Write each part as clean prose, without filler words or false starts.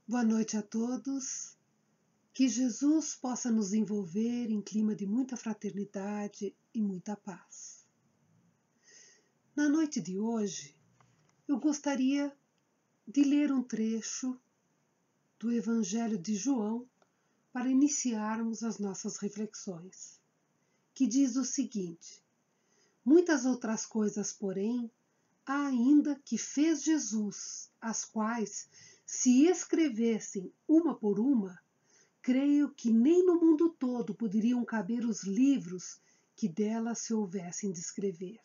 Boa noite a todos. Que Jesus possa nos envolver em clima de muita fraternidade e muita paz. Na noite de hoje, eu gostaria de ler um trecho do Evangelho de João para iniciarmos as nossas reflexões, que diz o seguinte: muitas outras coisas, porém, há ainda que fez Jesus, as quais, se escrevessem uma por uma, creio que nem no mundo todo poderiam caber os livros que delas se houvessem de escrever.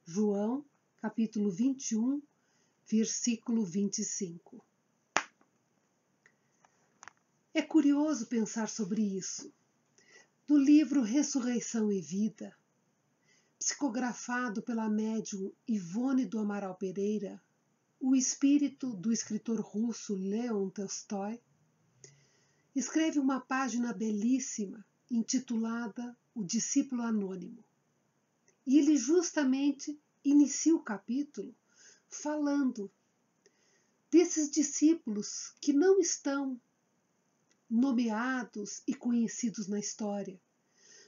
João, capítulo 21, versículo 25. É curioso pensar sobre isso. No livro Ressurreição e Vida, psicografado pela médium Ivone do Amaral Pereira, o espírito do escritor russo Leon Tolstói escreve uma página belíssima intitulada O Discípulo Anônimo. E ele justamente inicia o capítulo falando desses discípulos que não estão nomeados e conhecidos na história,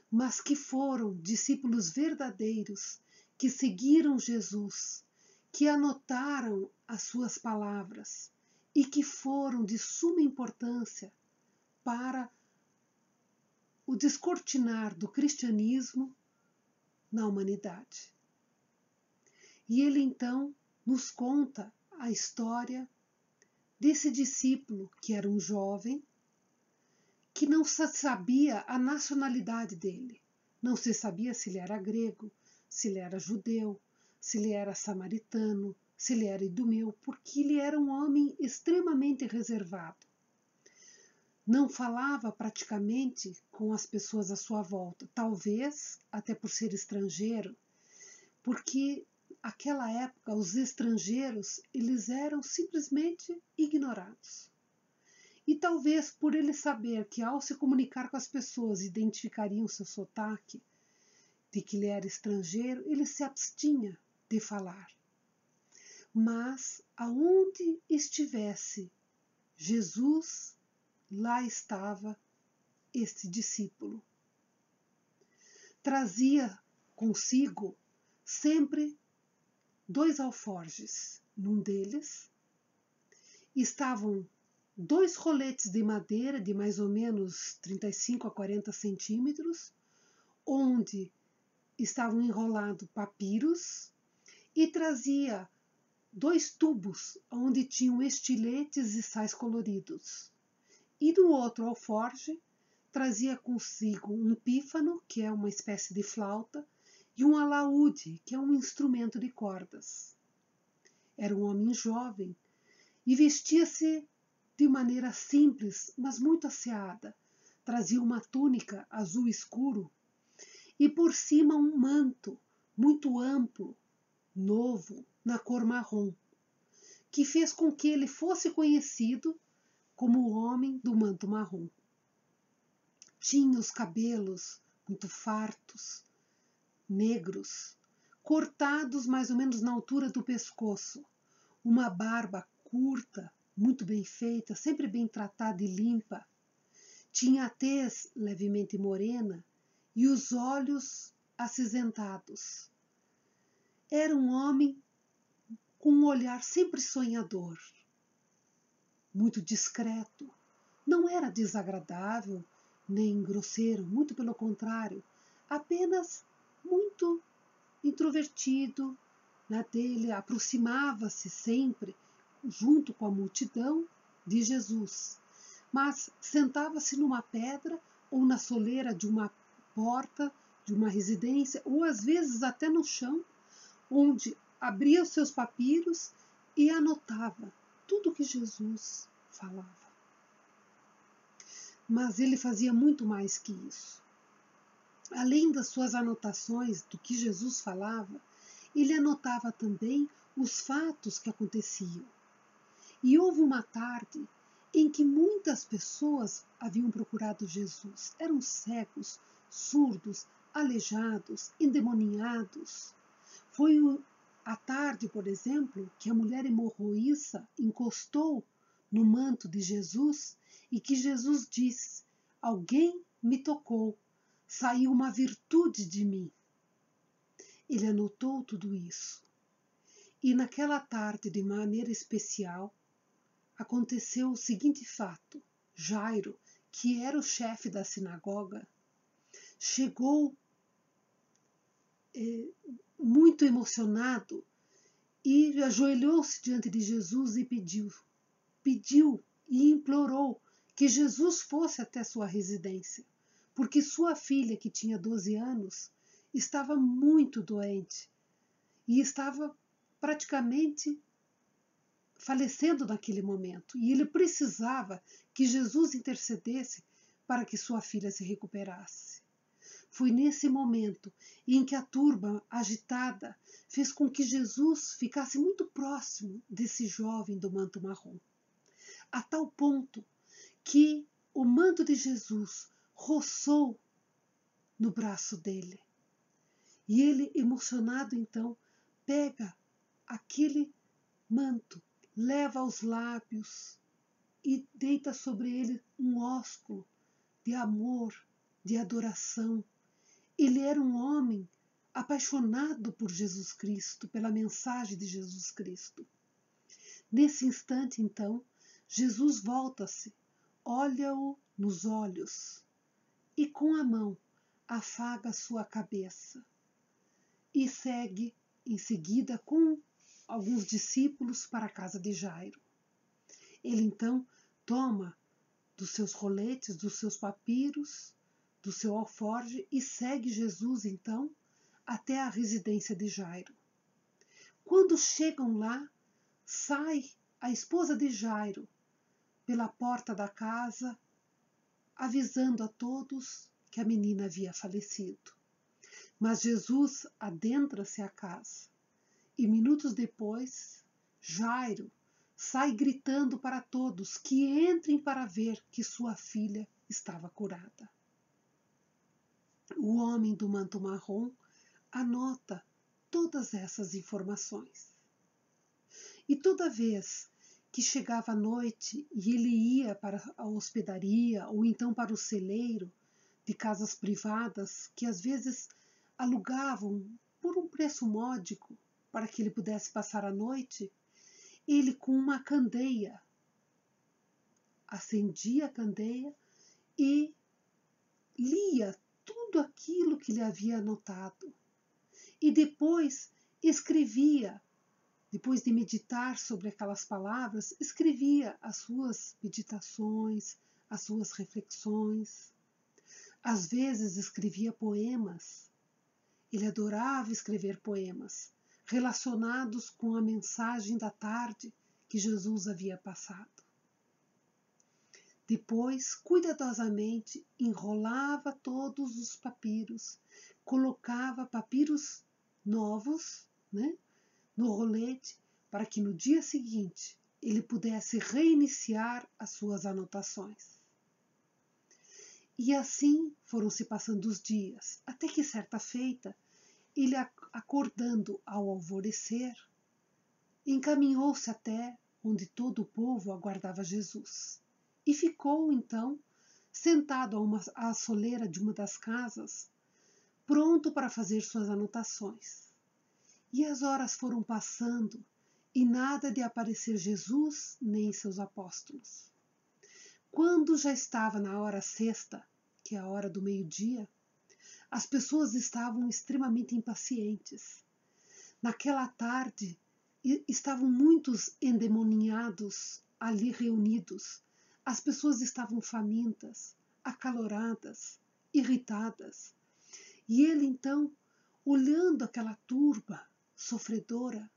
mas que foram discípulos verdadeiros, que seguiram Jesus, que anotaram as suas palavras e que foram de suma importância para o descortinar do cristianismo na humanidade. E ele então nos conta a história desse discípulo que era um jovem, que não se sabia a nacionalidade dele. Não se sabia se ele era grego, se ele era judeu, se ele era samaritano, se ele era idumeu, porque ele era um homem extremamente reservado. Não falava praticamente com as pessoas à sua volta, talvez até por ser estrangeiro, porque naquela época os estrangeiros eles eram simplesmente ignorados. E talvez por ele saber que ao se comunicar com as pessoas identificariam seu sotaque, de que ele era estrangeiro, ele se abstinha de falar. Mas aonde estivesse Jesus, lá estava este discípulo. Trazia consigo sempre 2 alforjes. Num deles estavam 2 roletes de madeira de mais ou menos 35 a 40 centímetros, onde estavam enrolados papiros, e trazia 2 tubos onde tinham estiletes e sais coloridos. E do outro alforje trazia consigo um pífano, que é uma espécie de flauta, e um alaúde, que é um instrumento de cordas. Era um homem jovem e vestia-se de maneira simples, mas muito asseada. Trazia uma túnica azul escuro e por cima um manto muito amplo, novo, na cor marrom, que fez com que ele fosse conhecido como o homem do manto marrom. Tinha os cabelos muito fartos, negros, cortados mais ou menos na altura do pescoço, uma barba curta, muito bem feita, sempre bem tratada e limpa. Tinha a tez levemente morena e os olhos acinzentados. Era um homem com um olhar sempre sonhador, muito discreto. Não era desagradável nem grosseiro, muito pelo contrário, apenas muito introvertido na dele, aproximava-se sempre junto com a multidão de Jesus, mas sentava-se numa pedra ou na soleira de uma porta, de uma residência, ou às vezes até no chão, onde abria os seus papiros e anotava tudo o que Jesus falava. Mas ele fazia muito mais que isso. Além das suas anotações do que Jesus falava, ele anotava também os fatos que aconteciam. E houve uma tarde em que muitas pessoas haviam procurado Jesus. Eram cegos, surdos, aleijados, endemoniados. Foi a tarde, por exemplo, que a mulher hemorroíça encostou no manto de Jesus e que Jesus disse: alguém me tocou, saiu uma virtude de mim. Ele anotou tudo isso. E naquela tarde, de maneira especial, aconteceu o seguinte fato: Jairo, que era o chefe da sinagoga, chegou muito emocionado e ajoelhou-se diante de Jesus e pediu e implorou que Jesus fosse até sua residência, porque sua filha, que tinha 12 anos, estava muito doente e estava praticamente falecendo naquele momento, e ele precisava que Jesus intercedesse para que sua filha se recuperasse. Foi nesse momento em que a turba agitada fez com que Jesus ficasse muito próximo desse jovem do manto marrom, a tal ponto que o manto de Jesus roçou no braço dele. E ele, emocionado então, pega aquele manto, leva aos lábios e deita sobre ele um ósculo de amor, de adoração. Ele era um homem apaixonado por Jesus Cristo, pela mensagem de Jesus Cristo. Nesse instante, então, Jesus volta-se, olha-o nos olhos e com a mão afaga sua cabeça e segue em seguida com alguns discípulos para a casa de Jairo. Ele então toma dos seus roletes, dos seus papiros, do seu alforje e segue Jesus então até a residência de Jairo. Quando chegam lá, sai a esposa de Jairo pela porta da casa, avisando a todos que a menina havia falecido. Mas Jesus adentra-se à casa e minutos depois, Jairo sai gritando para todos que entrem para ver que sua filha estava curada. O homem do manto marrom anota todas essas informações. E toda vez que chegava a noite e ele ia para a hospedaria ou então para o celeiro de casas privadas que às vezes alugavam por um preço módico para que ele pudesse passar a noite, ele com uma candeia acendia a candeia e lia tudo aquilo que ele havia anotado. E depois escrevia, depois de meditar sobre aquelas palavras, escrevia as suas meditações, as suas reflexões. Às vezes escrevia poemas. Ele adorava escrever poemas relacionados com a mensagem da tarde que Jesus havia passado. Depois, cuidadosamente, enrolava todos os papiros, colocava papiros novos, no rolete, para que no dia seguinte ele pudesse reiniciar as suas anotações. E assim foram se passando os dias, até que certa feita, ele, acordando ao alvorecer, encaminhou-se até onde todo o povo aguardava Jesus. E ficou, então, sentado à soleira de uma das casas, pronto para fazer suas anotações. E as horas foram passando, e nada de aparecer Jesus nem seus apóstolos. Quando já estava na hora sexta, que é a hora do meio-dia, as pessoas estavam extremamente impacientes. Naquela tarde, estavam muitos endemoniados ali reunidos. As pessoas estavam famintas, acaloradas, irritadas. E ele, então, olhando aquela turba sofredora,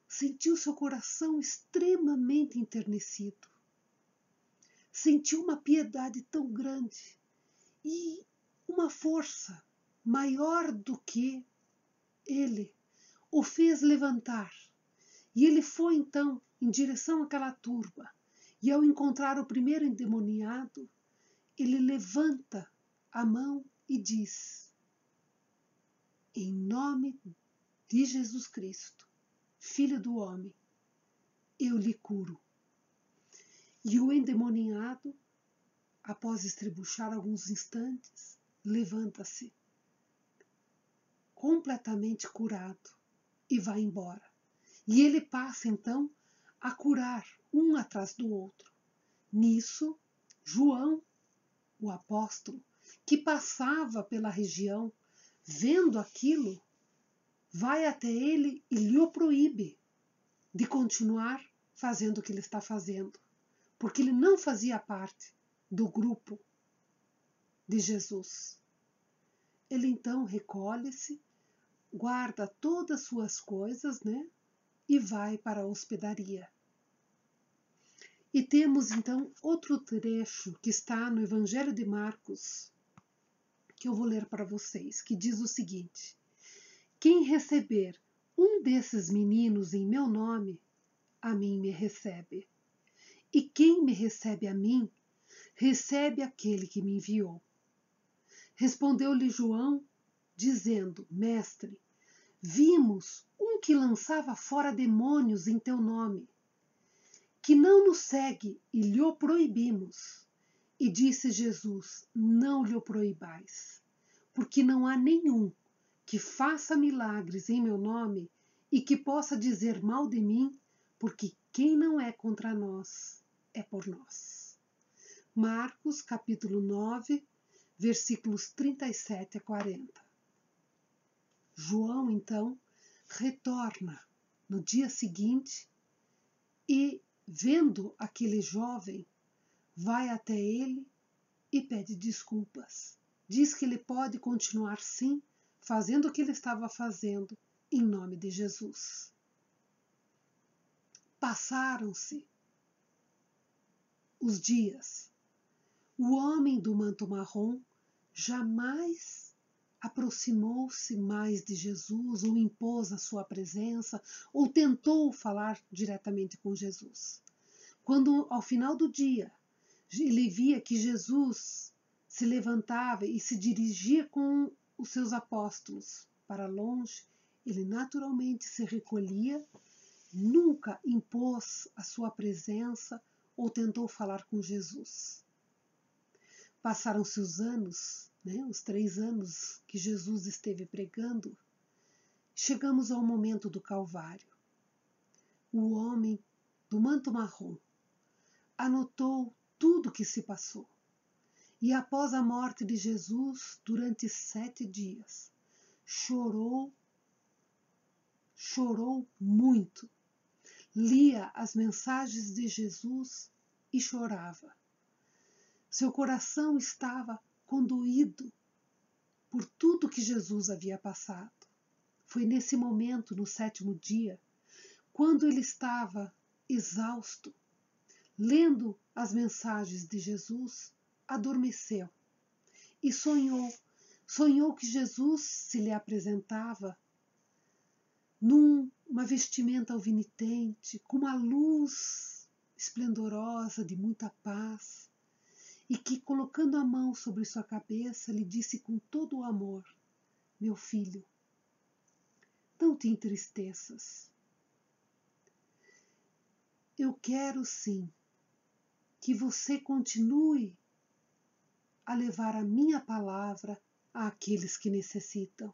sentiu seu coração extremamente enternecido. Sentiu uma piedade tão grande e uma força maior do que ele o fez levantar. E ele foi então em direção àquela turba. E ao encontrar o primeiro endemoniado, ele levanta a mão e diz: em nome de Jesus Cristo, Filho do homem, eu lhe curo. E o endemoniado, após estrebuchar alguns instantes, levanta-se, completamente curado, e vai embora. E ele passa então a curar um atrás do outro. Nisso, João, o apóstolo, que passava pela região, vendo aquilo, vai até ele e lhe o proíbe de continuar fazendo o que ele está fazendo, porque ele não fazia parte do grupo de Jesus. Ele então recolhe-se, guarda todas as suas coisas, e vai para a hospedaria. E temos então outro trecho que está no Evangelho de Marcos, que eu vou ler para vocês, que diz o seguinte: quem receber um desses meninos em meu nome, a mim me recebe. E quem me recebe a mim, recebe aquele que me enviou. Respondeu-lhe João, dizendo: Mestre, vimos um que lançava fora demônios em teu nome, que não nos segue e lhe o proibimos. E disse Jesus: não lhe o proibais, porque não há nenhum que faça milagres em meu nome e que possa dizer mal de mim, porque quem não é contra nós é por nós. Marcos capítulo 9, versículos 37 a 40. João, então, retorna no dia seguinte e, vendo aquele jovem, vai até ele e pede desculpas. Diz que ele pode continuar, sim, fazendo o que ele estava fazendo, em nome de Jesus. Passaram-se os dias. O homem do manto marrom jamais aproximou-se mais de Jesus, ou impôs a sua presença, ou tentou falar diretamente com Jesus. Quando, ao final do dia, ele via que Jesus se levantava e se dirigia com os seus apóstolos para longe, ele naturalmente se recolhia, nunca impôs a sua presença ou tentou falar com Jesus. Passaram-se os anos, os 3 anos que Jesus esteve pregando, chegamos ao momento do Calvário. O homem do manto marrom anotou tudo o que se passou. E após a morte de Jesus, durante 7 dias, chorou muito. Lia as mensagens de Jesus e chorava. Seu coração estava condoído por tudo que Jesus havia passado. Foi nesse momento, no 7º dia, quando ele estava exausto, lendo as mensagens de Jesus, adormeceu e sonhou que Jesus se lhe apresentava numa vestimenta alvinitente, com uma luz esplendorosa de muita paz, e que, colocando a mão sobre sua cabeça, lhe disse com todo o amor: meu filho, não te entristeças. Eu quero sim que você continue a levar a minha palavra àqueles que necessitam.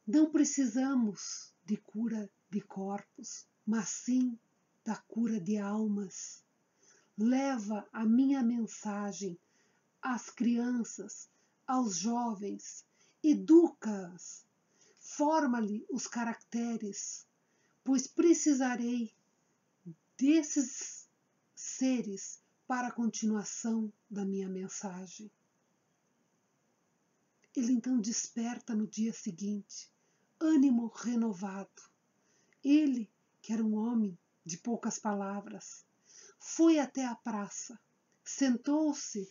Não precisamos de cura de corpos, mas sim da cura de almas. Leva a minha mensagem às crianças, aos jovens, educa-as, forma-lhe os caracteres, pois precisarei desses seres para a continuação da minha mensagem. Ele então desperta no dia seguinte, ânimo renovado. Ele, que era um homem de poucas palavras, foi até a praça, sentou-se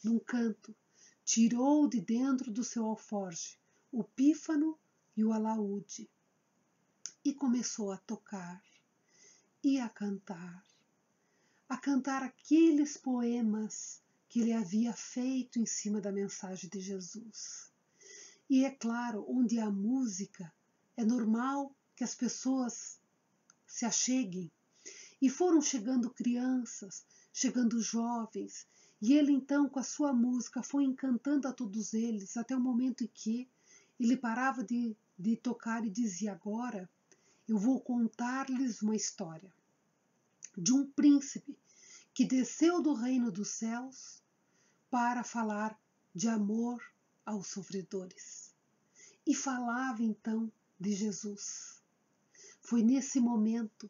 num canto, tirou de dentro do seu alforje o pífano e o alaúde e começou a tocar e a cantar aqueles poemas que ele havia feito em cima da mensagem de Jesus. E é claro, onde há música, é normal que as pessoas se acheguem. E foram chegando crianças, chegando jovens, e ele então com a sua música foi encantando a todos eles, até o momento em que ele parava de tocar e dizia: agora eu vou contar-lhes uma história de um príncipe que desceu do reino dos céus para falar de amor aos sofredores. E falava então de Jesus. Foi nesse momento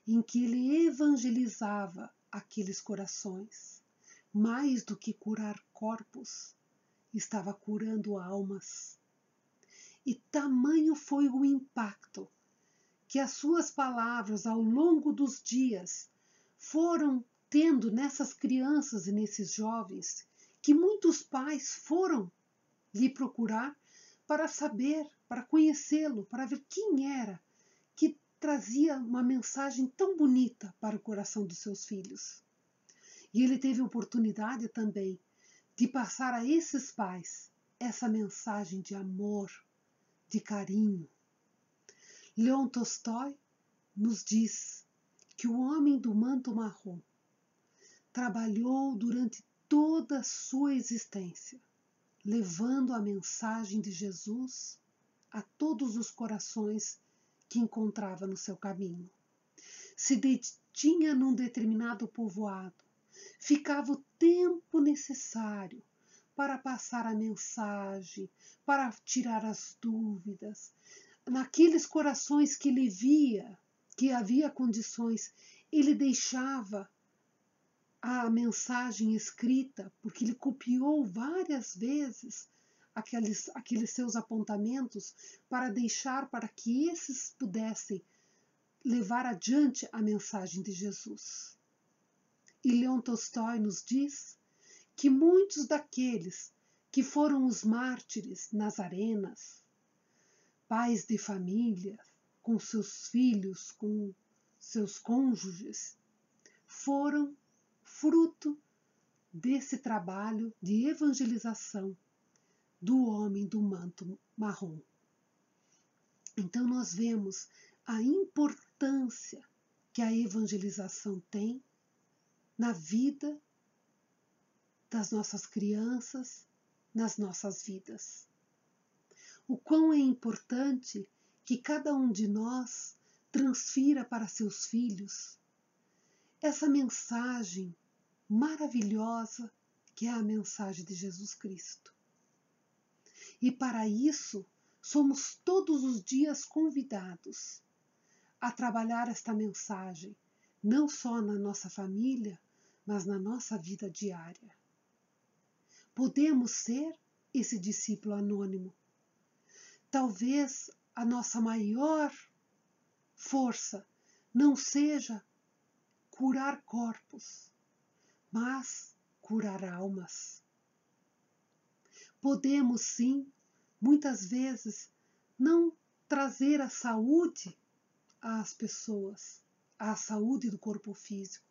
em que ele evangelizava aqueles corações. Mais do que curar corpos, estava curando almas. E tamanho foi o impacto que as suas palavras ao longo dos dias foram tendo nessas crianças e nesses jovens, que muitos pais foram lhe procurar para saber, para conhecê-lo, para ver quem era que trazia uma mensagem tão bonita para o coração dos seus filhos. E ele teve a oportunidade também de passar a esses pais essa mensagem de amor, de carinho. Leon Tolstói nos diz que o homem do manto marrom trabalhou durante toda a sua existência, levando a mensagem de Jesus a todos os corações que encontrava no seu caminho. Se detinha num determinado povoado, ficava o tempo necessário para passar a mensagem, para tirar as dúvidas. Naqueles corações que ele via que havia condições, ele deixava a mensagem escrita, porque ele copiou várias vezes aqueles seus apontamentos para deixar para que esses pudessem levar adiante a mensagem de Jesus. E Leon Tolstói nos diz que muitos daqueles que foram os mártires nas arenas, pais de família, com seus filhos, com seus cônjuges, foram fruto desse trabalho de evangelização do homem do manto marrom. Então nós vemos a importância que a evangelização tem na vida das nossas crianças, nas nossas vidas. O quão é importante que cada um de nós transfira para seus filhos essa mensagem maravilhosa que é a mensagem de Jesus Cristo. E para isso, somos todos os dias convidados a trabalhar esta mensagem, não só na nossa família, mas na nossa vida diária. Podemos ser esse discípulo anônimo. Talvez a nossa maior força não seja curar corpos, mas curar almas. Podemos sim, muitas vezes, não trazer a saúde às pessoas, a saúde do corpo físico,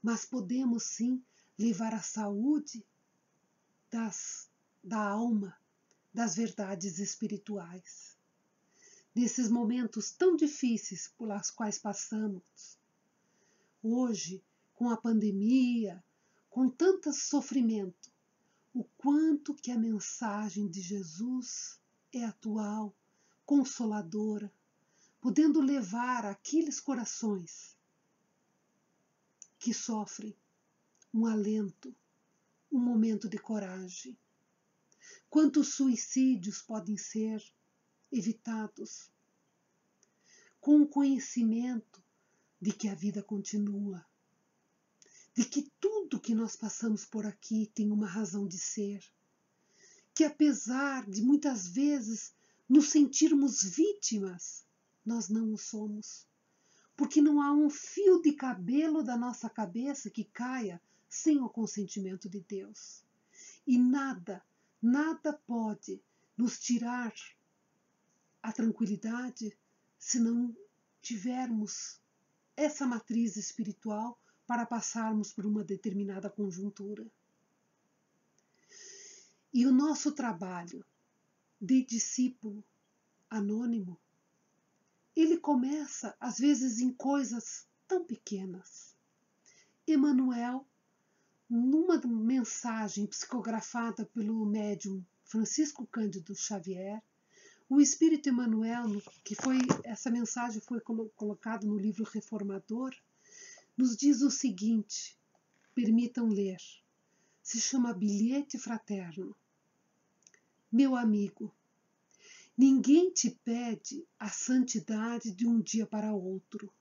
mas podemos sim levar a saúde da alma, das verdades espirituais. Nesses momentos tão difíceis pelos quais passamos, hoje, com a pandemia, com tanto sofrimento, o quanto que a mensagem de Jesus é atual, consoladora, podendo levar àqueles corações que sofrem um alento, um momento de coragem. Quantos suicídios podem ser evitados com o conhecimento de que a vida continua, de que tudo que nós passamos por aqui tem uma razão de ser, que apesar de muitas vezes nos sentirmos vítimas, nós não o somos, porque não há um fio de cabelo da nossa cabeça que caia sem o consentimento de Deus. E nada pode nos tirar a tranquilidade se não tivermos essa matriz espiritual para passarmos por uma determinada conjuntura. E o nosso trabalho de discípulo anônimo, ele começa às vezes em coisas tão pequenas. Emmanuel, numa mensagem psicografada pelo médium Francisco Cândido Xavier, o Espírito Emmanuel, essa mensagem foi colocada no livro Reformador, nos diz o seguinte, permitam ler, se chama Bilhete Fraterno. Meu amigo, ninguém te pede a santidade de um dia para outro.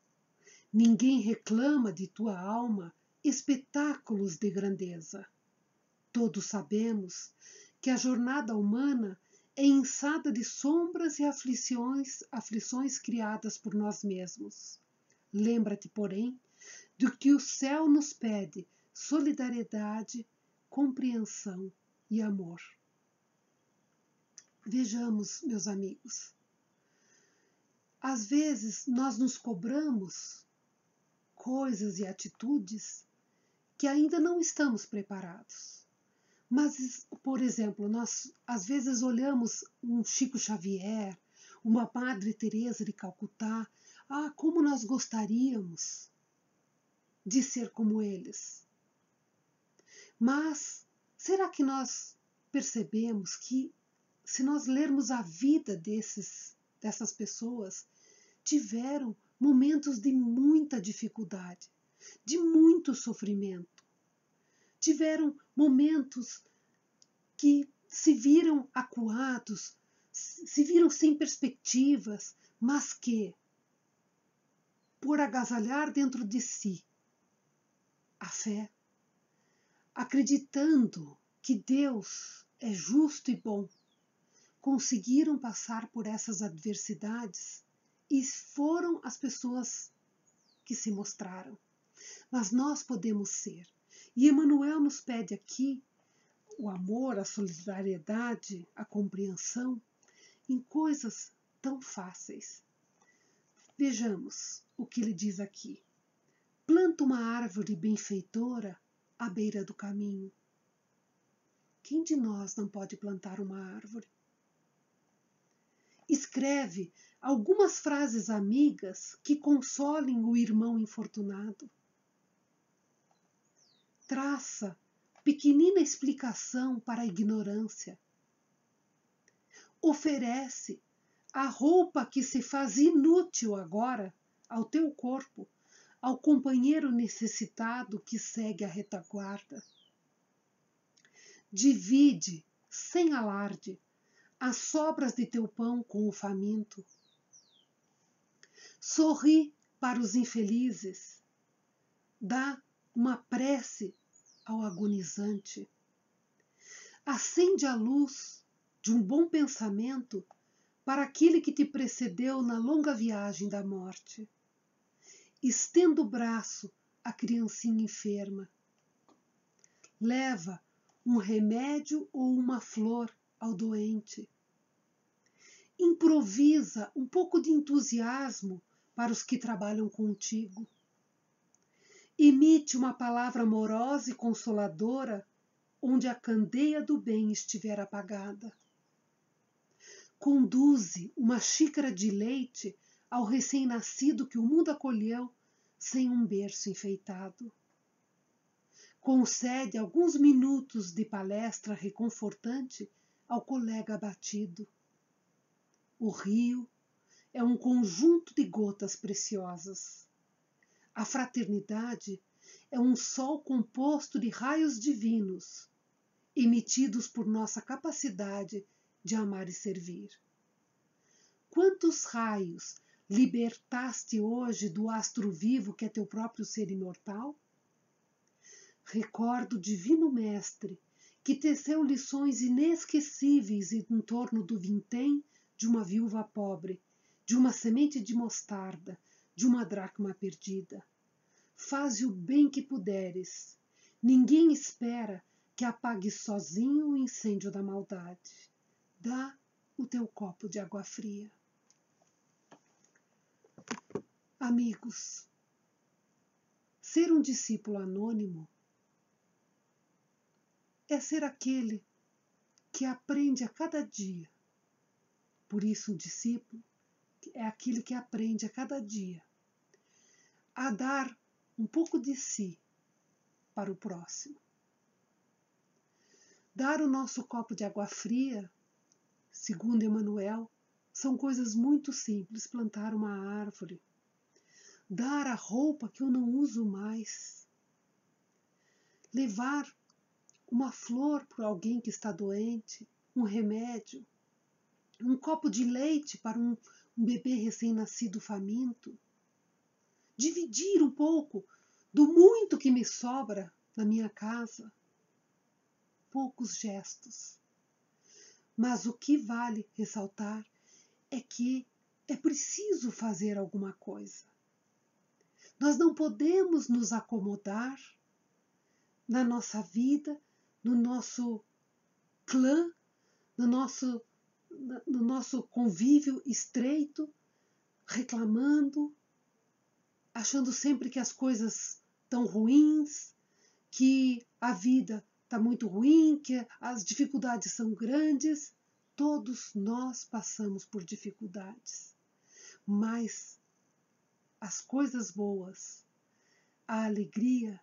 Ninguém reclama de tua alma espetáculos de grandeza. Todos sabemos que a jornada humana é ensada de sombras e aflições criadas por nós mesmos. Lembra-te, porém, do que o céu nos pede: solidariedade, compreensão e amor. Vejamos, meus amigos, às vezes nós nos cobramos coisas e atitudes que ainda não estamos preparados. Mas, por exemplo, nós às vezes olhamos um Chico Xavier, uma Madre Teresa de Calcutá, como nós gostaríamos de ser como eles. Mas será que nós percebemos que, se nós lermos a vida dessas pessoas, tiveram momentos de muita dificuldade, de muito sofrimento. Tiveram momentos que se viram acuados, se viram sem perspectivas, mas que, por agasalhar dentro de si a fé, acreditando que Deus é justo e bom, conseguiram passar por essas adversidades e foram as pessoas que se mostraram. Mas nós podemos ser. E Emmanuel nos pede aqui o amor, a solidariedade, a compreensão em coisas tão fáceis. Vejamos o que ele diz aqui. Planta uma árvore benfeitora à beira do caminho. Quem de nós não pode plantar uma árvore? Escreve algumas frases amigas que consolem o irmão infortunado. Traça pequenina explicação para a ignorância. Oferece a roupa que se faz inútil agora ao teu corpo, ao companheiro necessitado que segue a retaguarda. Divide, sem alarde, as sobras de teu pão com o faminto. Sorri para os infelizes. Dá uma prece ao agonizante. Acende a luz de um bom pensamento para aquele que te precedeu na longa viagem da morte. Estenda o braço à criancinha enferma. Leva um remédio ou uma flor ao doente. Improvisa um pouco de entusiasmo para os que trabalham contigo. Emite uma palavra amorosa e consoladora onde a candeia do bem estiver apagada. Conduze uma xícara de leite ao recém-nascido que o mundo acolheu sem um berço enfeitado. Concede alguns minutos de palestra reconfortante ao colega abatido. O rio é um conjunto de gotas preciosas. A fraternidade é um sol composto de raios divinos, emitidos por nossa capacidade de amar e servir. Quantos raios libertaste hoje do astro vivo que é teu próprio ser imortal? Recordo o divino mestre que teceu lições inesquecíveis em torno do vintém de uma viúva pobre, de uma semente de mostarda, de uma dracma perdida. Faze o bem que puderes. Ninguém espera que apague sozinho o incêndio da maldade. Dá o teu copo de água fria. Amigos, ser um discípulo anônimo é ser aquele que aprende a cada dia. Por isso, um discípulo é aquele que aprende a cada dia a dar um pouco de si para o próximo. Dar o nosso copo de água fria, segundo Emmanuel, são coisas muito simples. Plantar uma árvore, dar a roupa que eu não uso mais, levar uma flor para alguém que está doente, um remédio, um copo de leite para um bebê recém-nascido faminto, dividir um pouco do muito que me sobra na minha casa. Poucos gestos. Mas o que vale ressaltar é que é preciso fazer alguma coisa. Nós não podemos nos acomodar na nossa vida, no nosso clã, no nosso convívio estreito, reclamando, achando sempre que as coisas estão ruins, que a vida está muito ruim, que as dificuldades são grandes. Todos nós passamos por dificuldades, mas as coisas boas, a alegria,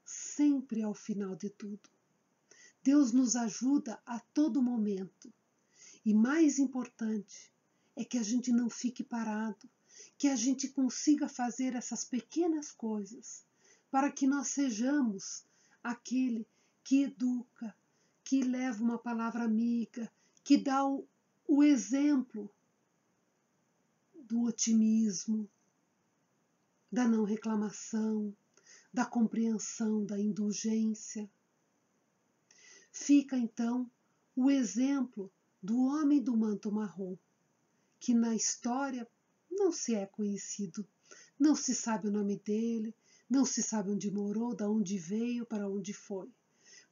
sempre ao final de tudo. Deus nos ajuda a todo momento. E mais importante é que a gente não fique parado, que a gente consiga fazer essas pequenas coisas para que nós sejamos aquele que educa, que leva uma palavra amiga, que dá o exemplo do otimismo, da não reclamação, da compreensão, da indulgência. Fica então o exemplo do homem do manto marrom, que na história não se é conhecido, não se sabe o nome dele, não se sabe onde morou, de onde veio, para onde foi,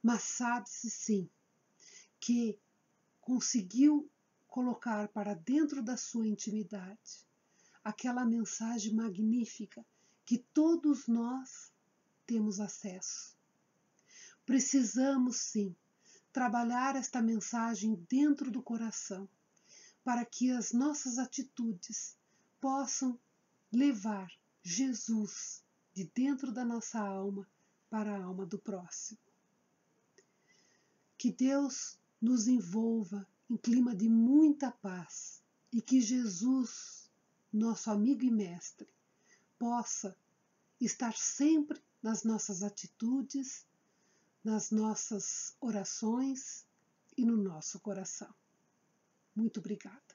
mas sabe-se sim que conseguiu colocar para dentro da sua intimidade aquela mensagem magnífica que todos nós temos acesso. Precisamos sim trabalhar esta mensagem dentro do coração, para que as nossas atitudes possam levar Jesus de dentro da nossa alma para a alma do próximo. Que Deus nos envolva em clima de muita paz e que Jesus, nosso amigo e mestre, possa estar sempre nas nossas atitudes, nas nossas orações e no nosso coração. Muito obrigada.